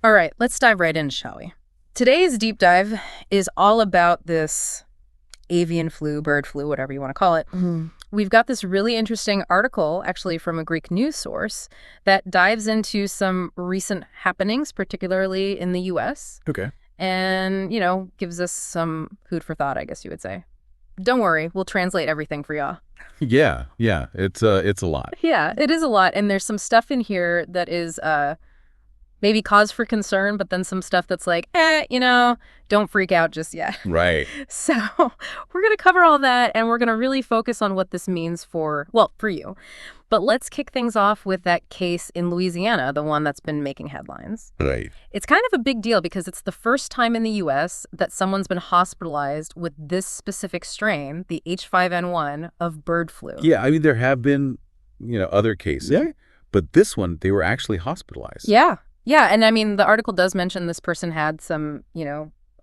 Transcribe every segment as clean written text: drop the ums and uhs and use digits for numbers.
All right, let's dive right in, shall we? Today's deep dive is all about this avian flu, bird flu, whatever you want to call it. We've got this really interesting article, actually from a Greek news source, that dives into some recent happenings, particularly in the U.S. Okay. And, gives us some food for thought, I guess you would say. Don't worry, we'll translate everything for y'all. Yeah. It's a lot. Yeah, it is a lot. And there's some stuff in here that is maybe cause for concern, but then some stuff that's like, don't freak out just yet. Right. So we're going to cover all that, and we're going to really focus on what this means for you. But let's kick things off with that case in Louisiana, the one that's been making headlines. Right. It's kind of a big deal because it's the first time in the U.S. that someone's been hospitalized with this specific strain, the H5N1 of bird flu. Yeah, I mean, there have been, other cases, but this one, they were actually hospitalized. Yeah. Yeah, and I mean, the article does mention this person had some,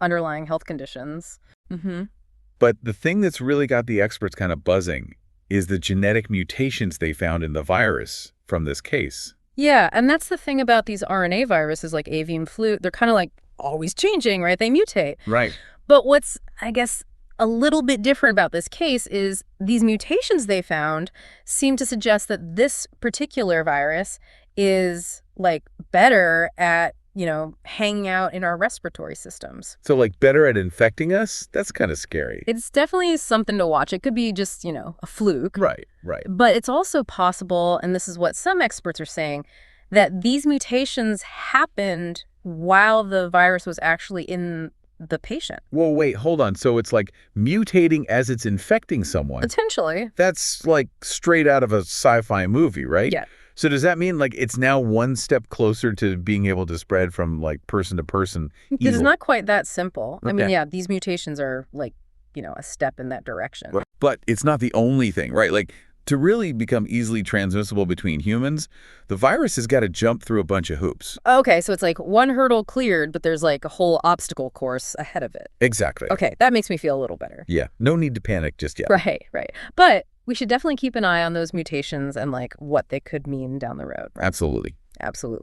underlying health conditions. But the thing that's really got the experts kind of buzzing is the genetic mutations they found in the virus from this case. Yeah, and that's the thing about these RNA viruses like avian flu. They're kind of like always changing, right? They mutate. Right. But what's, I guess, a little bit different about this case is these mutations they found seem to suggest that this particular virus is like better at, hanging out in our respiratory systems. So like better at infecting us? That's kind of scary. It's definitely something to watch. It could be just, a fluke. Right. But it's also possible, and this is what some experts are saying, that these mutations happened while the virus was actually in the patient. Whoa, wait, hold on. So it's like mutating as it's infecting someone. Potentially. That's like straight out of a sci-fi movie, right? Yeah. So does that mean like it's now one step closer to being able to spread from like person to person? It's not quite that simple. Okay. I mean, yeah, these mutations are like, a step in that direction. But it's not the only thing, right? Like to really become easily transmissible between humans, the virus has got to jump through a bunch of hoops. Okay, so it's like one hurdle cleared, but there's like a whole obstacle course ahead of it. Exactly. Okay, that makes me feel a little better. Yeah, no need to panic just yet. Right. But we should definitely keep an eye on those mutations and like what they could mean down the road. Right? Absolutely.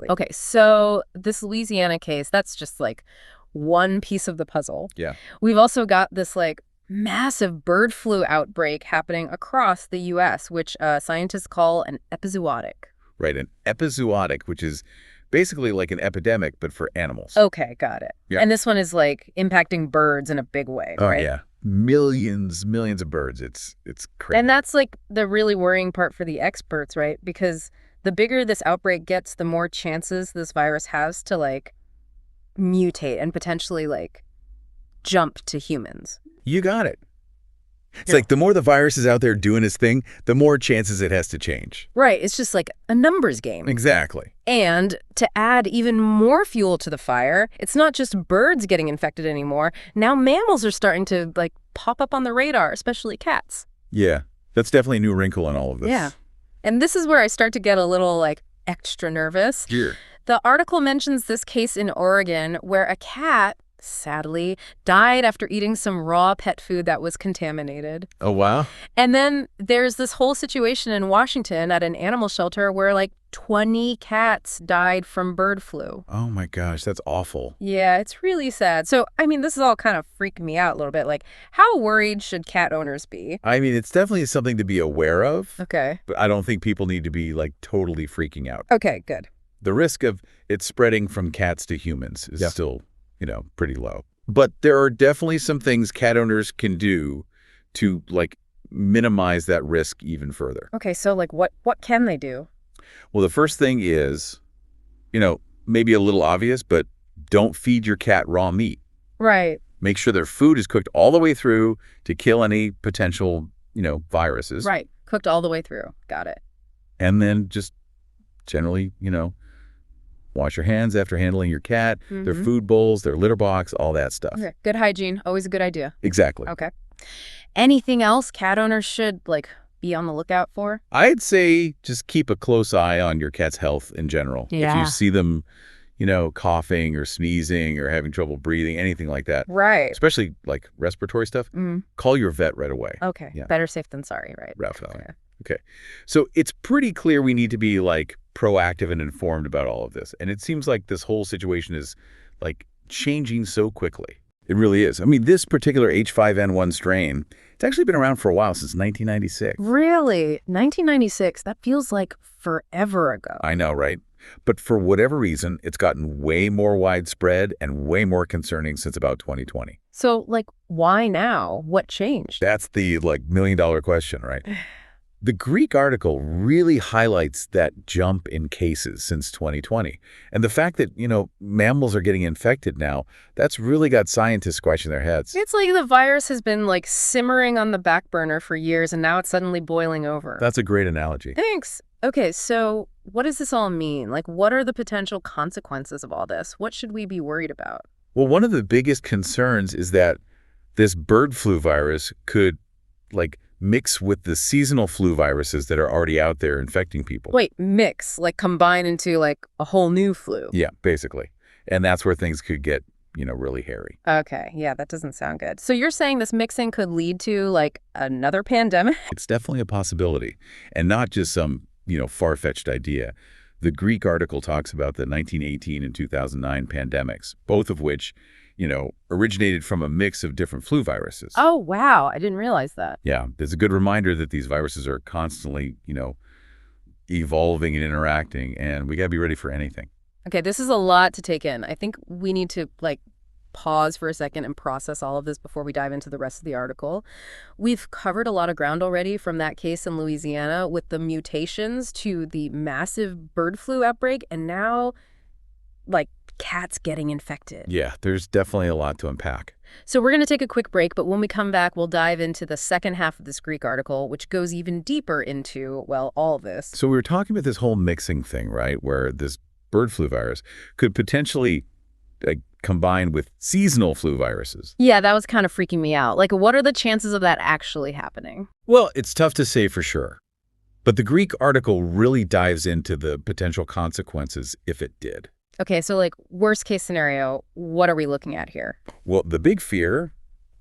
Okay, so this Louisiana case, that's just like one piece of the puzzle. Yeah. We've also got this like massive bird flu outbreak happening across the U.S., which scientists call an epizootic. Right, an epizootic, which is basically like an epidemic, but for animals. Okay, got it. Yeah. And this one is like impacting birds in a big way, Oh, right? yeah. Millions of birds. It's crazy. And that's like the really worrying part for the experts, right? Because the bigger this outbreak gets, the more chances this virus has to like mutate and potentially like jump to humans. You got it. It's like the more the virus is out there doing its thing, the more chances it has to change. Right. It's just like a numbers game. Exactly. And to add even more fuel to the fire, it's not just birds getting infected anymore. Now mammals are starting to like pop up on the radar, especially cats. Yeah, that's definitely a new wrinkle in all of this. Yeah. And this is where I start to get a little like extra nervous. Here. The article mentions this case in Oregon where a cat, sadly, died after eating some raw pet food that was contaminated. Oh, wow. And then there's this whole situation in Washington at an animal shelter where like 20 cats died from bird flu. Oh, my gosh, that's awful. Yeah, it's really sad. So, I mean, this is all kind of freaking me out a little bit. Like, how worried should cat owners be? I mean, it's definitely something to be aware of. Okay. But I don't think people need to be like totally freaking out. Okay, good. The risk of it spreading from cats to humans is still, pretty low. But there are definitely some things cat owners can do to like minimize that risk even further. Okay, so like what can they do? Well, the first thing is, maybe a little obvious, but don't feed your cat raw meat. Right. Make sure their food is cooked all the way through to kill any potential, viruses. Right. Cooked all the way through. Got it. And then just generally, wash your hands after handling your cat, their food bowls, their litter box, all that stuff. Okay. Good hygiene. Always a good idea. Exactly. Okay. Anything else cat owners should like be on the lookout for? I'd say just keep a close eye on your cat's health in general. Yeah. If you see them, coughing or sneezing or having trouble breathing, anything like that. Right. Especially like respiratory stuff, call your vet right away. Okay. Yeah. Better safe than sorry, right? Definitely. Okay. So it's pretty clear we need to be like proactive and informed about all of this. And it seems like this whole situation is like changing so quickly. It really is. I mean, this particular H5N1 strain, it's actually been around for a while, since 1996. Really? 1996? That feels like forever ago. I know, right? But for whatever reason, it's gotten way more widespread and way more concerning since about 2020. So, like, why now? What changed? That's the, like, million-dollar question, right? The Greek article really highlights that jump in cases since 2020. And the fact that, mammals are getting infected now, that's really got scientists scratching their heads. It's like the virus has been, like, simmering on the back burner for years, and now it's suddenly boiling over. That's a great analogy. Thanks. Okay, so what does this all mean? Like, what are the potential consequences of all this? What should we be worried about? Well, one of the biggest concerns is that this bird flu virus could, mix with the seasonal flu viruses that are already out there infecting people. Wait, mix, like combine into like a whole new flu? Yeah, basically. And that's where things could get, really hairy. Okay, yeah, that doesn't sound good. So you're saying this mixing could lead to like another pandemic? It's definitely a possibility, and not just some, far-fetched idea. The Greek article talks about the 1918 and 2009 pandemics, both of which originated from a mix of different flu viruses. Oh, wow. I didn't realize that. Yeah, there's a good reminder that these viruses are constantly, evolving and interacting, and we got to be ready for anything. Okay, this is a lot to take in. I think we need to, pause for a second and process all of this before we dive into the rest of the article. We've covered a lot of ground already, from that case in Louisiana with the mutations to the massive bird flu outbreak, and now, cats getting infected. Yeah, there's definitely a lot to unpack. So we're going to take a quick break, but when we come back, we'll dive into the second half of this Greek article, which goes even deeper into, all this. So we were talking about this whole mixing thing, right, where this bird flu virus could potentially combine with seasonal flu viruses. Yeah, that was kind of freaking me out. What are the chances of that actually happening? Well, it's tough to say for sure. But the Greek article really dives into the potential consequences if it did. Okay, so worst case scenario, what are we looking at here? Well, the big fear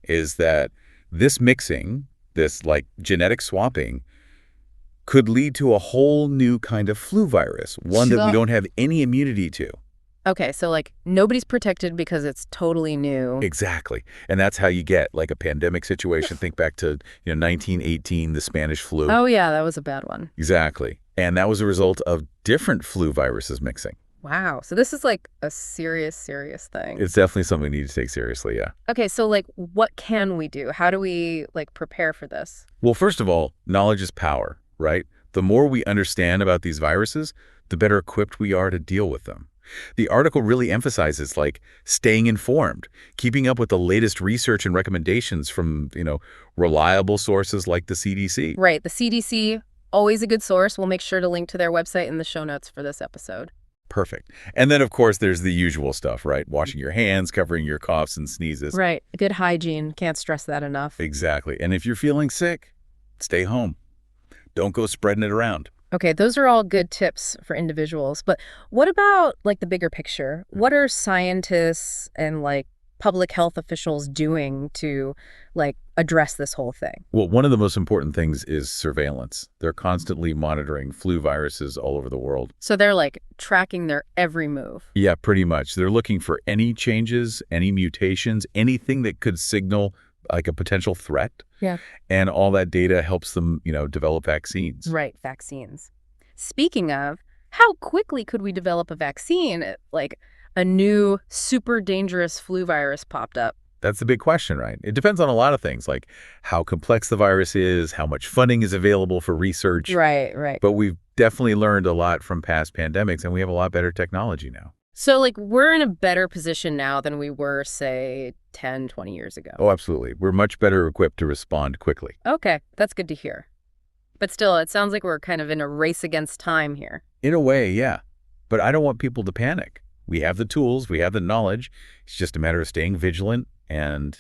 is that this mixing, this genetic swapping, could lead to a whole new kind of flu virus, one that we don't have any immunity to. Okay, so nobody's protected because it's totally new. Exactly. And that's how you get a pandemic situation. Think back to 1918, the Spanish flu. Oh yeah, that was a bad one. Exactly. And that was a result of different flu viruses mixing. Wow. So this is a serious, serious thing. It's definitely something we need to take seriously, yeah. Okay, so what can we do? How do we prepare for this? Well, first of all, knowledge is power, right? The more we understand about these viruses, the better equipped we are to deal with them. The article really emphasizes staying informed, keeping up with the latest research and recommendations from, reliable sources like the CDC. Right. The CDC, always a good source. We'll make sure to link to their website in the show notes for this episode. Perfect. And then, of course, there's the usual stuff, right? Washing your hands, covering your coughs and sneezes. Right. Good hygiene. Can't stress that enough. Exactly. And if you're feeling sick, stay home. Don't go spreading it around. Okay, those are all good tips for individuals. But what about the bigger picture? What are scientists and public health officials doing to address this whole thing? Well, one of the most important things is surveillance. They're constantly monitoring flu viruses all over the world. So they're tracking their every move. Yeah, pretty much. They're looking for any changes, any mutations, anything that could signal a potential threat. Yeah. And all that data helps them, develop vaccines. Right, vaccines. Speaking of, how quickly could we develop a vaccine if, a new super dangerous flu virus popped up? That's the big question, right? It depends on a lot of things, like how complex the virus is, how much funding is available for research. Right, right. But we've definitely learned a lot from past pandemics, and we have a lot better technology now. So, we're in a better position now than we were, say, 10, 20 years ago. Oh, absolutely. We're much better equipped to respond quickly. Okay, that's good to hear. But still, it sounds like we're kind of in a race against time here. In a way, yeah. But I don't want people to panic. We have the tools, we have the knowledge. It's just a matter of staying vigilant and,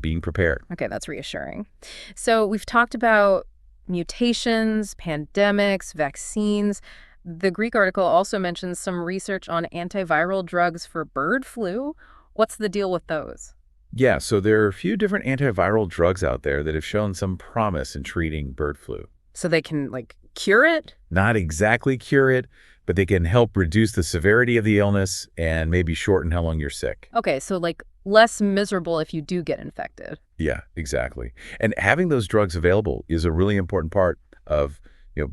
being prepared. Okay, that's reassuring. So we've talked about mutations, pandemics, vaccines. The Greek article also mentions some research on antiviral drugs for bird flu. What's the deal with those? Yeah, so there are a few different antiviral drugs out there that have shown some promise in treating bird flu. So they can, cure it? Not exactly cure it, but they can help reduce the severity of the illness and maybe shorten how long you're sick. Okay, so like less miserable if you do get infected. Yeah, exactly. And having those drugs available is a really important part of,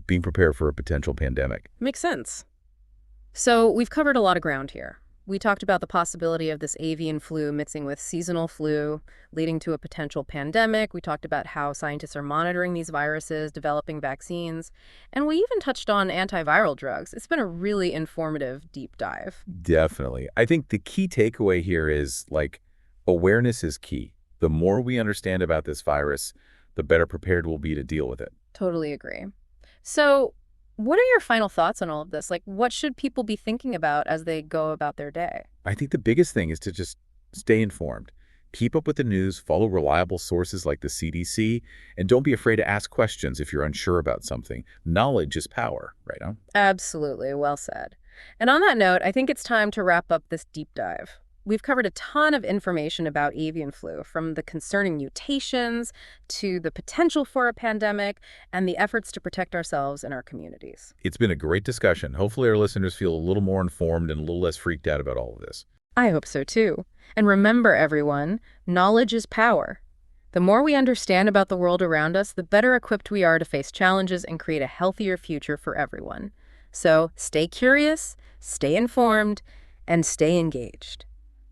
being prepared for a potential pandemic. Makes sense. So we've covered a lot of ground here. We talked about the possibility of this avian flu mixing with seasonal flu, leading to a potential pandemic. We talked about how scientists are monitoring these viruses, developing vaccines, and we even touched on antiviral drugs. It's been a really informative deep dive. Definitely. I think the key takeaway here is, awareness is key. The more we understand about this virus, the better prepared we'll be to deal with it. Totally agree. So what are your final thoughts on all of this? What should people be thinking about as they go about their day? I think the biggest thing is to just stay informed. Keep up with the news, follow reliable sources like the CDC, and don't be afraid to ask questions if you're unsure about something. Knowledge is power, right on? Absolutely. Well said. And on that note, I think it's time to wrap up this deep dive. We've covered a ton of information about avian flu, from the concerning mutations to the potential for a pandemic and the efforts to protect ourselves and our communities. It's been a great discussion. Hopefully our listeners feel a little more informed and a little less freaked out about all of this. I hope so too. And remember, everyone, knowledge is power. The more we understand about the world around us, the better equipped we are to face challenges and create a healthier future for everyone. So stay curious, stay informed, and stay engaged.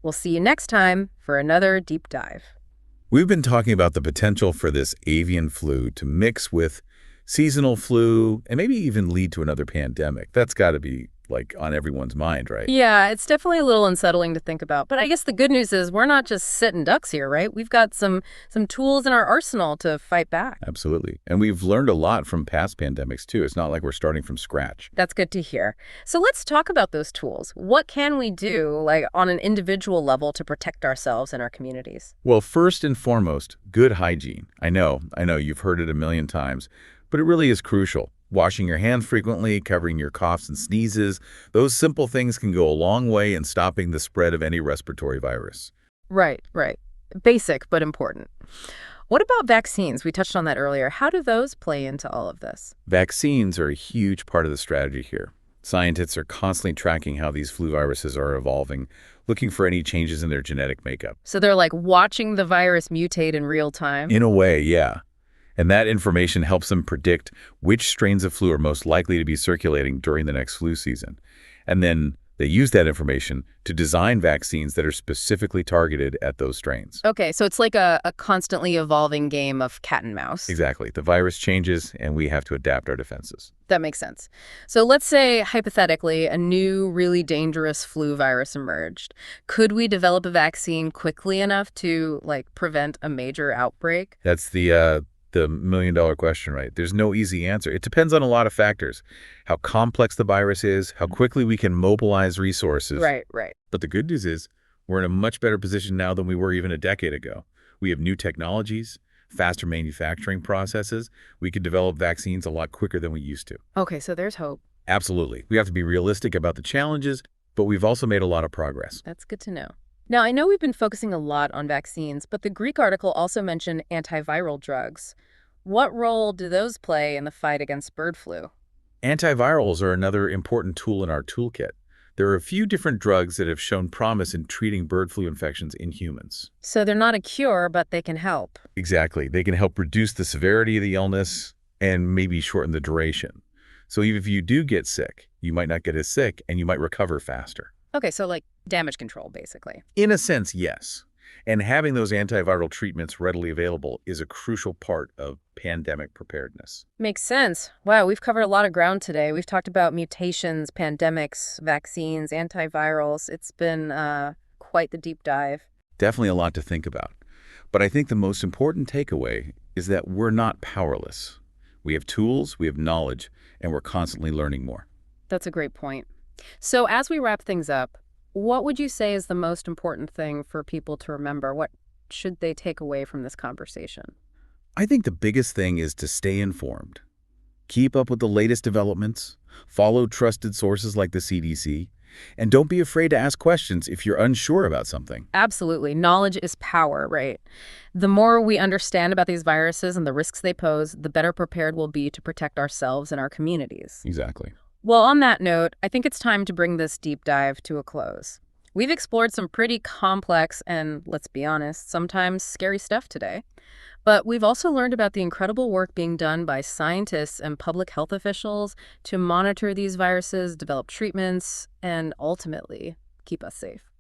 We'll see you next time for another deep dive. We've been talking about the potential for this avian flu to mix with seasonal flu and maybe even lead to another pandemic. That's got to be on everyone's mind, right? Yeah, it's definitely a little unsettling to think about. But I guess the good news is we're not just sitting ducks here, right? We've got some tools in our arsenal to fight back. Absolutely. And we've learned a lot from past pandemics, too. It's not like we're starting from scratch. That's good to hear. So let's talk about those tools. What can we do, on an individual level, to protect ourselves and our communities? Well, first and foremost, good hygiene. I know, you've heard it a million times, but it really is crucial. Washing your hands frequently, covering your coughs and sneezes, those simple things can go a long way in stopping the spread of any respiratory virus. Right. Basic, but important. What about vaccines? We touched on that earlier. How do those play into all of this? Vaccines are a huge part of the strategy here. Scientists are constantly tracking how these flu viruses are evolving, looking for any changes in their genetic makeup. So they're watching the virus mutate in real time? In a way, yeah. And that information helps them predict which strains of flu are most likely to be circulating during the next flu season. And then they use that information to design vaccines that are specifically targeted at those strains. Okay, so it's like a constantly evolving game of cat and mouse. Exactly. The virus changes, and we have to adapt our defenses. That makes sense. So let's say, hypothetically, a new, really dangerous flu virus emerged. Could we develop a vaccine quickly enough to, prevent a major outbreak? That's the million-dollar question, right? There's no easy answer. It depends on a lot of factors. How complex the virus is, how quickly we can mobilize resources. Right. But the good news is we're in a much better position now than we were even a decade ago. We have new technologies, faster manufacturing processes. We could develop vaccines a lot quicker than we used to. Okay, so there's hope. Absolutely. We have to be realistic about the challenges, but we've also made a lot of progress. That's good to know. Now, I know we've been focusing a lot on vaccines, but the Greek article also mentioned antiviral drugs. What role do those play in the fight against bird flu? Antivirals are another important tool in our toolkit. There are a few different drugs that have shown promise in treating bird flu infections in humans. So they're not a cure, but they can help. Exactly. They can help reduce the severity of the illness and maybe shorten the duration. So even if you do get sick, you might not get as sick and you might recover faster. Okay, so damage control, basically. In a sense, yes. And having those antiviral treatments readily available is a crucial part of pandemic preparedness. Makes sense. Wow, we've covered a lot of ground today. We've talked about mutations, pandemics, vaccines, antivirals. It's been quite the deep dive. Definitely a lot to think about. But I think the most important takeaway is that we're not powerless. We have tools, we have knowledge, and we're constantly learning more. That's a great point. So as we wrap things up, what would you say is the most important thing for people to remember? What should they take away from this conversation? I think the biggest thing is to stay informed. Keep up with the latest developments, follow trusted sources like the CDC, and don't be afraid to ask questions if you're unsure about something. Absolutely. Knowledge is power, right? The more we understand about these viruses and the risks they pose, the better prepared we'll be to protect ourselves and our communities. Exactly. Well, on that note, I think it's time to bring this deep dive to a close. We've explored some pretty complex and, let's be honest, sometimes scary stuff today. But we've also learned about the incredible work being done by scientists and public health officials to monitor these viruses, develop treatments, and ultimately keep us safe.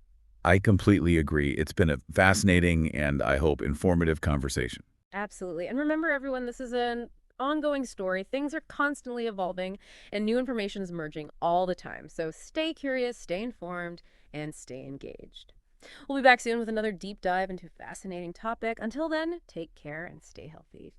I completely agree. It's been a fascinating and, I hope, informative conversation. Absolutely. And remember, everyone, this is an ongoing story. Things are constantly evolving, and new information is emerging all the time. So stay curious, stay informed, and stay engaged. We'll be back soon with another deep dive into a fascinating topic. Until then, take care and stay healthy.